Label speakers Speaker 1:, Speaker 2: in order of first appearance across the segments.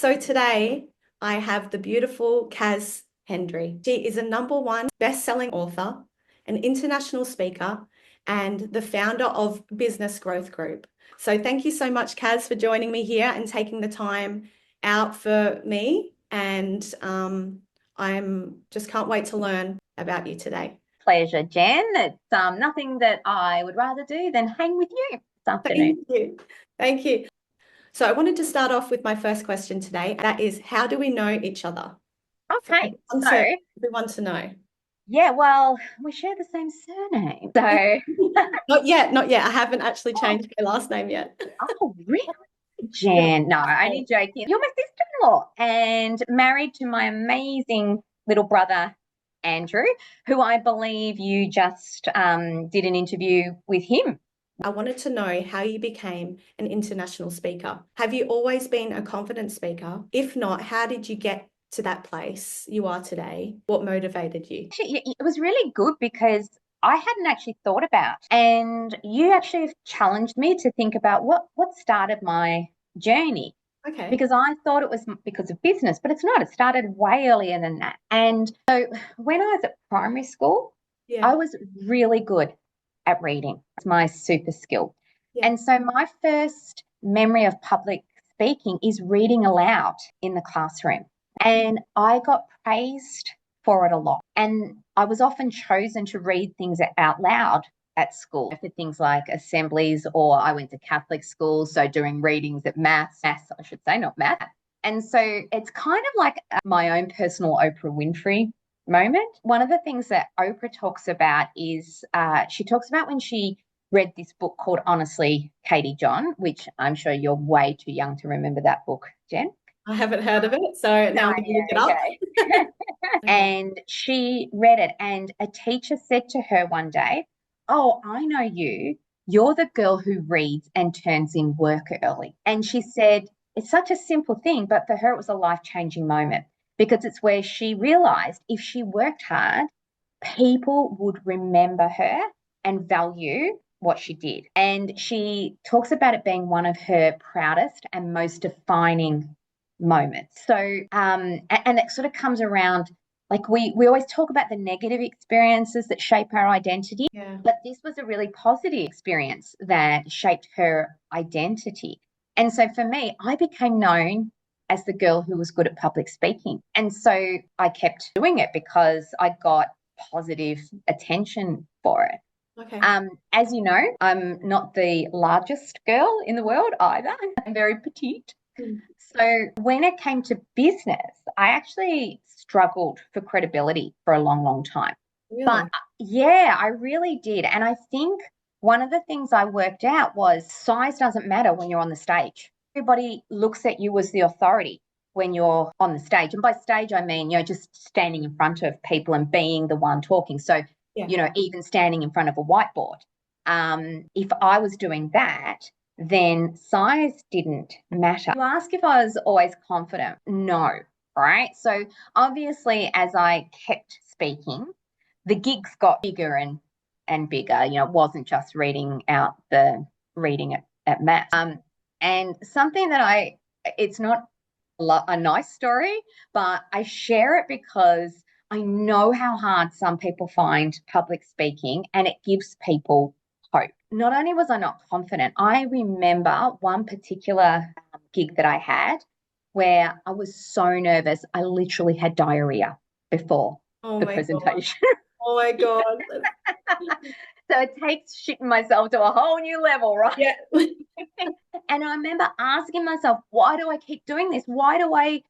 Speaker 1: So today I have the beautiful Hendrie. She is a #1 best-selling author, an international speaker, and the founder of Business Growth Group. So thank you so much, Kaz, for joining me here and taking the time out for me. And I'm just can't wait to learn about you today.
Speaker 2: Pleasure, Jen. It's nothing that I would rather do than hang with you this afternoon.
Speaker 1: Thank you. Thank you. So I wanted to start off with my first question today. That is, how do we know each other? For
Speaker 2: Okay,
Speaker 1: everyone to know.
Speaker 2: yeah, well, we share the same surname. So,
Speaker 1: Not yet, not yet. I haven't actually changed my last name yet.
Speaker 2: oh, really?
Speaker 1: Yeah.
Speaker 2: Jen, no, only joking. You're my sister-in-law and married to my amazing little brother, Andrew, who I believe you just did an interview with him.
Speaker 1: I wanted to know how you became an international speaker. Have you always been a confident speaker? If not, how did you get to that place you are today? What motivated you?
Speaker 2: Actually, it was really good because I hadn't actually thought about, and you actually challenged me to think about what started my journey,
Speaker 1: Okay.
Speaker 2: because I thought it was because of business, but it's not. It started way earlier than that. And so when I was at primary school,
Speaker 1: Yeah.
Speaker 2: I was really good at reading. It's my super skill.
Speaker 1: Yeah.
Speaker 2: And so my first memory of public speaking is reading aloud in the classroom. And I got praised for it a lot. And I was often chosen to read things out loud at school for things like assemblies, or I went to Catholic school, so doing readings at maths, I should say, not math. And so it's kind of like my own personal Oprah Winfrey moment. One of the things that Oprah talks about is she talks about when she read this book called Honestly, Katie John, which I'm sure you're way too young to remember that book, Jen.
Speaker 1: I haven't heard of it, so now I'm going to look it up.
Speaker 2: Okay. And she read it, and a teacher said to her one day, "Oh, I know you. You're the girl who reads and turns in work early." And she said, it's such a simple thing, but for her, it was a life-changing moment, because it's where she realized if she worked hard, people would remember her and value what she did. And she talks about it being one of her proudest and most defining moments. So, and it sort of comes around, like we always talk about the negative experiences that shape our identity,
Speaker 1: Yeah.
Speaker 2: but this was a really positive experience that shaped her identity. And so for me, I became known as the girl who was good at public speaking. And so I kept doing it because I got positive attention for it.
Speaker 1: Okay.
Speaker 2: As you know, I'm not the largest girl in the world either. I'm very petite.
Speaker 1: Mm.
Speaker 2: So when it came to business, I actually struggled for credibility for a long, long time. But
Speaker 1: Really?
Speaker 2: yeah, I really did. And I think one of the things I worked out was size doesn't matter when you're on the stage. Everybody looks at you as the authority when you're on the stage. And by stage, I mean, just standing in front of people and being the one talking. So,
Speaker 1: Yeah.
Speaker 2: even standing in front of a whiteboard. If I was doing that, then size didn't matter. You ask if I was always confident. No, right? So obviously, as I kept speaking, the gigs got bigger and bigger. It wasn't just reading out the reading at math. And something that it's not a nice story, but I share it because I know how hard some people find public speaking, and it gives people hope. Not only was I not confident, I remember one particular gig that I had where I was so nervous, I literally had diarrhea before
Speaker 1: Oh
Speaker 2: the
Speaker 1: my God.
Speaker 2: presentation.
Speaker 1: Oh my God.
Speaker 2: So it takes shitting myself to a whole new level, right?
Speaker 1: Yeah.
Speaker 2: And I remember asking myself, why do I keep doing this? Why do I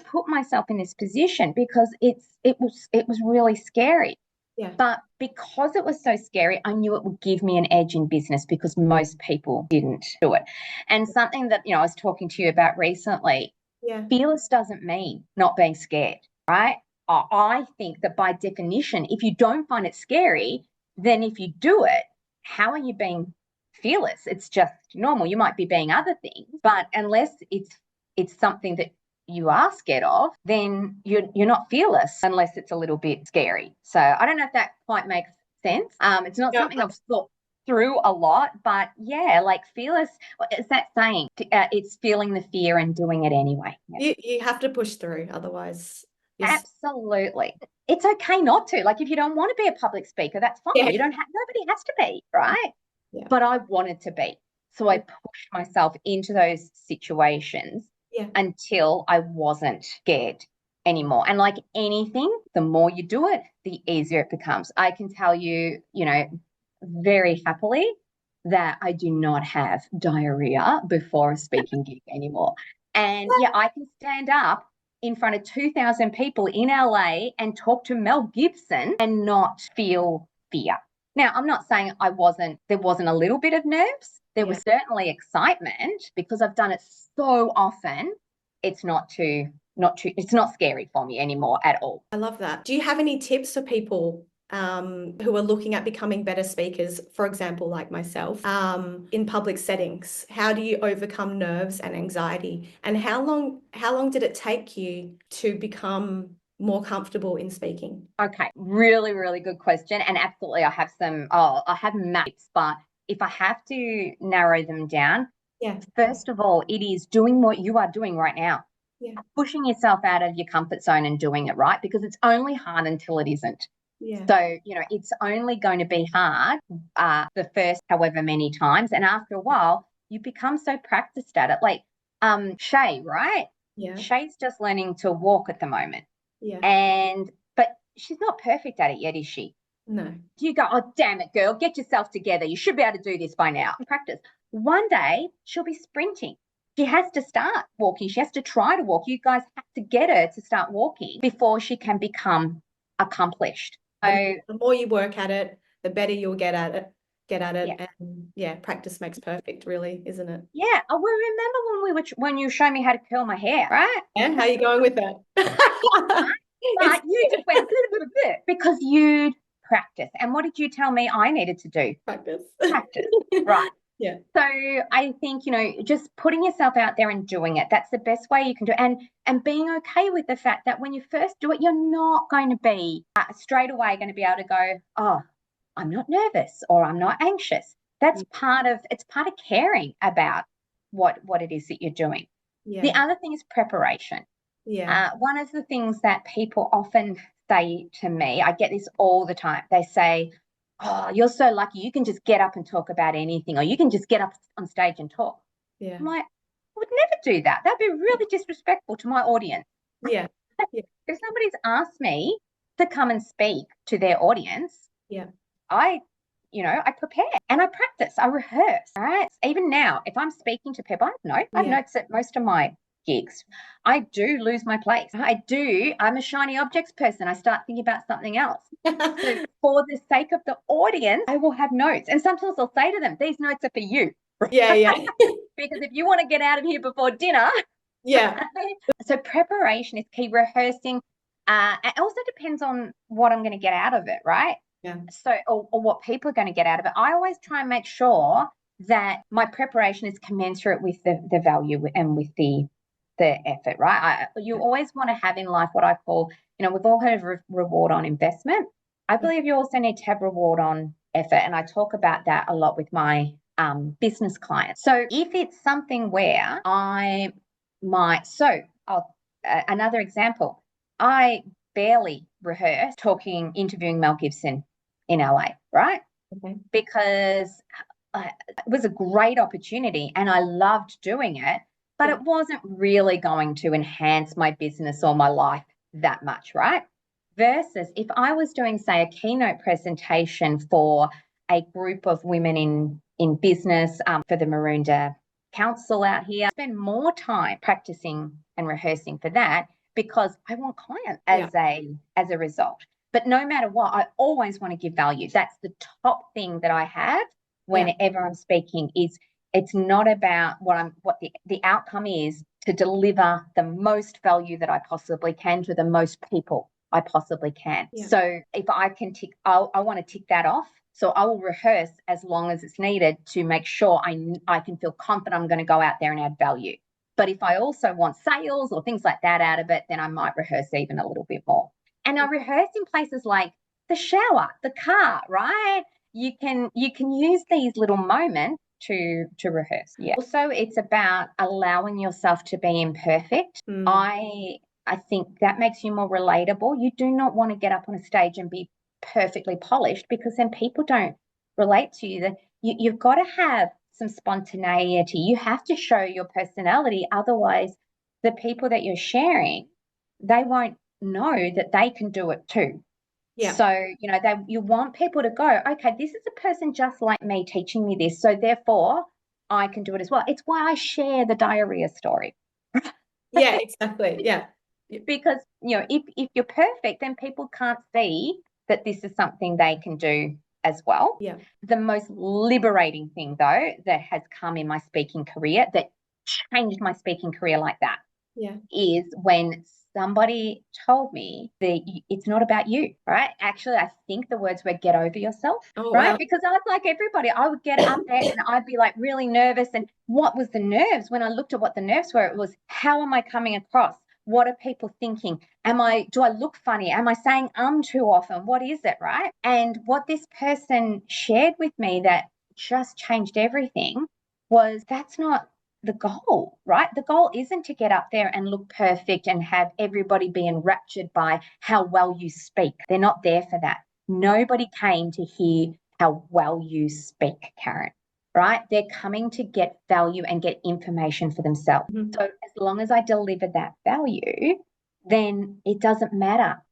Speaker 2: put myself in this position? Because it was really scary.
Speaker 1: Yeah.
Speaker 2: But because it was so scary, I knew it would give me an edge in business because most people didn't do it. And something that, I was talking to you about recently,
Speaker 1: Yeah.
Speaker 2: fearless doesn't mean not being scared, right? I think that by definition, if you don't find it scary, then if you do it, how are you being fearless? It's just normal. You might be being other things, but unless it's something that you are scared of, then you're not fearless unless it's a little bit scary. So I don't know if that quite makes sense. It's not
Speaker 1: No,
Speaker 2: something I've thought. through a lot, but yeah, like fearless, it's that saying, it's feeling the fear and doing it anyway. Yeah.
Speaker 1: You have to push through, otherwise
Speaker 2: Absolutely. It's okay not to. Like if you don't want to be a public speaker, that's fine.
Speaker 1: yeah,
Speaker 2: You don't have, nobody has to be, right?
Speaker 1: yeah,
Speaker 2: But I wanted to be. So I pushed myself into those situations
Speaker 1: yeah.
Speaker 2: until I wasn't scared anymore. And like anything, the more you do it, the easier it becomes. I can tell you, very happily that I do not have diarrhea before a speaking gig anymore. And yeah, I can stand up in front of 2,000 people in LA and talk to Mel Gibson and not feel fear. Now, I'm not saying there wasn't a little bit of nerves. There was certainly excitement because I've done it so often. It's it's not scary for me anymore at all.
Speaker 1: I love that. Do you have any tips for people who are looking at becoming better speakers, for example, like myself, in public settings? How do you overcome nerves and anxiety? And how long did it take you to become more comfortable in speaking?
Speaker 2: Okay, really, really good question. And absolutely, I have maps, but if I have to narrow them down,
Speaker 1: Yeah,
Speaker 2: first of all, it is doing what you are doing right now,
Speaker 1: yeah,
Speaker 2: pushing yourself out of your comfort zone and doing it, right? Because it's only hard until it isn't.
Speaker 1: yeah,
Speaker 2: So, it's only going to be hard the first however many times. And after a while, you become so practiced at it. Like Shay, right?
Speaker 1: yeah,
Speaker 2: Shay's just learning to walk at the moment.
Speaker 1: yeah.
Speaker 2: But she's not perfect at it yet, is she?
Speaker 1: No.
Speaker 2: You go, oh, damn it, girl, get yourself together. You should be able to do this by now. Practice. One day she'll be sprinting. She has to start walking. She has to try to walk. You guys have to get her to start walking before she can become accomplished. So,
Speaker 1: The more you work at it, the better you'll get at it.
Speaker 2: yeah.
Speaker 1: And yeah, practice makes perfect, really, isn't it?
Speaker 2: Yeah. I will remember when you showed me how to curl my hair, right?
Speaker 1: Yeah, how are you going with that? It's
Speaker 2: But you just went because you'd practice. And what did you tell me I needed to do?
Speaker 1: practice.
Speaker 2: Practice. Right.
Speaker 1: Yeah.
Speaker 2: So I think, just putting yourself out there and doing it, that's the best way you can do it. And being okay with the fact that when you first do it, you're not going to be straight away going to be able to go, oh, I'm not nervous or I'm not anxious. It's part of caring about what it is that you're doing.
Speaker 1: Yeah.
Speaker 2: The other thing is preparation.
Speaker 1: Yeah.
Speaker 2: One of the things that people often say to me, I get this all the time. They say, oh, you're so lucky. You can just get up and talk about anything, or you can just get up on stage and talk.
Speaker 1: Yeah.
Speaker 2: I'm like, I would never do that. That'd be really disrespectful to my audience.
Speaker 1: Yeah. Yeah.
Speaker 2: If somebody's asked me to come and speak to their audience,
Speaker 1: Yeah.
Speaker 2: I prepare and I practice, I rehearse, right? Even now, if I'm speaking to people, I have notes at most of my gigs. I do lose my place. I'm a shiny objects person. I start thinking about something else. So for the sake of the audience, I will have notes. And sometimes I'll say to them, these notes are for you.
Speaker 1: Yeah. Yeah.
Speaker 2: Because if you want to get out of here before dinner.
Speaker 1: Yeah.
Speaker 2: So preparation is key, rehearsing. It also depends on what I'm going to get out of it, right?
Speaker 1: Yeah.
Speaker 2: So, or what people are going to get out of it. I always try and make sure that my preparation is commensurate with the value and with the effort, right? You always want to have in life what I call, we've all heard of reward on investment. I believe you also need to have reward on effort. And I talk about that a lot with my business clients. So if it's something where another example, I barely rehearsed interviewing Mel Gibson in LA, right?
Speaker 1: Okay.
Speaker 2: Because it was a great opportunity and I loved doing it, but it wasn't really going to enhance my business or my life that much, right? Versus if I was doing, say, a keynote presentation for a group of women in business for the Maroondah Council out here, spend more time practicing and rehearsing for that because I want clients as a result. But no matter what, I always want to give value. That's the top thing that I have whenever I'm speaking is it's not about what the outcome is to deliver the most value that I possibly can to the most people I possibly can. Yeah. So if I can I want to tick that off. So I will rehearse as long as it's needed to make sure I can feel confident I'm going to go out there and add value. But if I also want sales or things like that out of it, then I might rehearse even a little bit more. And I rehearse in places like the shower, the car, right? you can use these little moments to rehearse. Yeah. Also, it's about allowing yourself to be imperfect. I think that makes you more relatable. You do not want to get up on a stage and be perfectly polished, because then people don't relate to you. That you've got to have some spontaneity. You have to show your personality. Otherwise, the people that you're sharing, they won't know that they can do it too.
Speaker 1: Yeah.
Speaker 2: So, you want people to go, okay, this is a person just like me teaching me this. So therefore, I can do it as well. It's why I share the diarrhea story.
Speaker 1: Yeah, exactly. Yeah.
Speaker 2: Because, if you're perfect, then people can't see that this is something they can do as well.
Speaker 1: Yeah.
Speaker 2: The most liberating thing, though, that has come in my speaking career, that changed my speaking career like that,
Speaker 1: Yeah.
Speaker 2: is when somebody told me that it's not about you, right? Actually, I think the words were get over yourself,
Speaker 1: Oh,
Speaker 2: right?
Speaker 1: wow.
Speaker 2: Because I was like everybody, I would get up there and I'd be like really nervous. And what was the nerves? When I looked at what the nerves were, it was, how am I coming across? What are people thinking? Do I look funny? Am I saying too often? What is it, right? And what this person shared with me that just changed everything was, that's not the goal, right? The goal isn't to get up there and look perfect and have everybody be enraptured by how well you speak. They're not there for that. Nobody came to hear how well you speak, Caren, right? They're coming to get value and get information for themselves.
Speaker 1: Mhm.
Speaker 2: So as long as I deliver that value, then it doesn't matter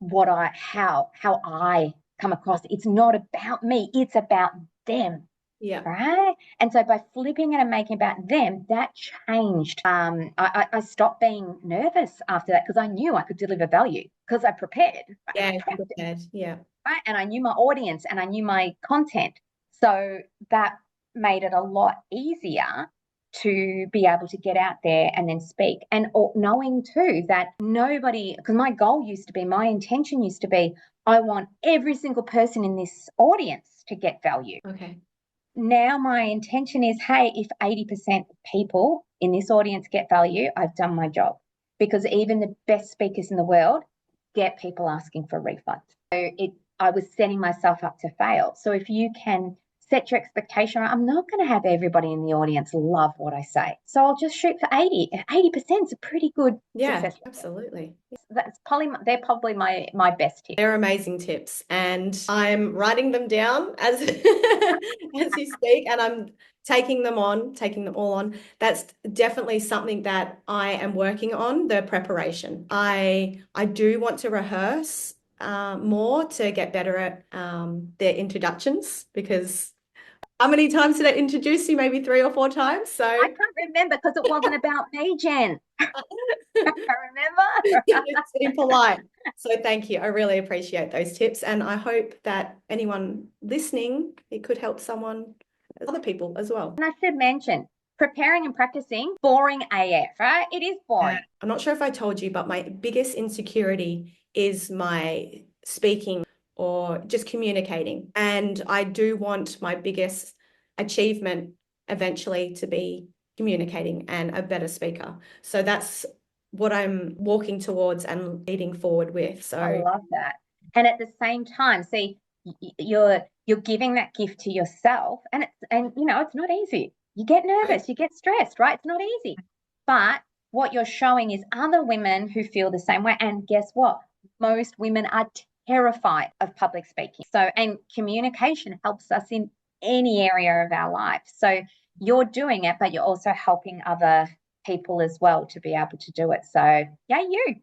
Speaker 2: how I come across. It's not about me, it's about them.
Speaker 1: Yeah.
Speaker 2: Right. And so by flipping it and making it about them, that changed. I stopped being nervous after that, because I knew I could deliver value, because I prepared. Right?
Speaker 1: Yeah,
Speaker 2: I prepped,
Speaker 1: prepared. Yeah.
Speaker 2: right? And I knew my audience and I knew my content. So that made it a lot easier to be able to get out there and then speak. And knowing too that nobody, because my intention used to be, I want every single person in this audience to get value.
Speaker 1: Okay.
Speaker 2: Now my intention is, hey, if 80% of people in this audience get value, I've done my job. Because even the best speakers in the world get people asking for refunds. So I was setting myself up to fail. So if you can set your expectation, I'm not going to have everybody in the audience love what I say. So I'll just shoot for 80. 80% is a pretty good success rate.
Speaker 1: Absolutely.
Speaker 2: They're probably my best tip.
Speaker 1: They're amazing tips, and I'm writing them down as as you speak, and I'm taking them all on. That's definitely something that I am working on, the preparation. I do want to rehearse more to get better at their introductions, because how many times did I introduce you? Maybe 3 or 4 times. So
Speaker 2: I can't remember, because it wasn't about me, Jen. I remember.
Speaker 1: it's being polite. So thank you. I really appreciate those tips. And I hope that anyone listening, it could help other people as well.
Speaker 2: And I should mention, preparing and practicing, boring AF, right? It is boring.
Speaker 1: I'm not sure if I told you, but my biggest insecurity is my speaking or just communicating. And I do want my biggest achievement eventually to be communicating and a better speaker. So that's what I'm walking towards and leading forward with. So
Speaker 2: I love that. And at the same time, see, you're giving that gift to yourself, and it's not easy. You get nervous, you get stressed, right? It's not easy. But what you're showing is other women who feel the same way. And guess what? Most women are terrified of public speaking. So, and communication helps us in any area of our life. So you're doing it, but you're also helping other people as well to be able to do it. So, yeah, you.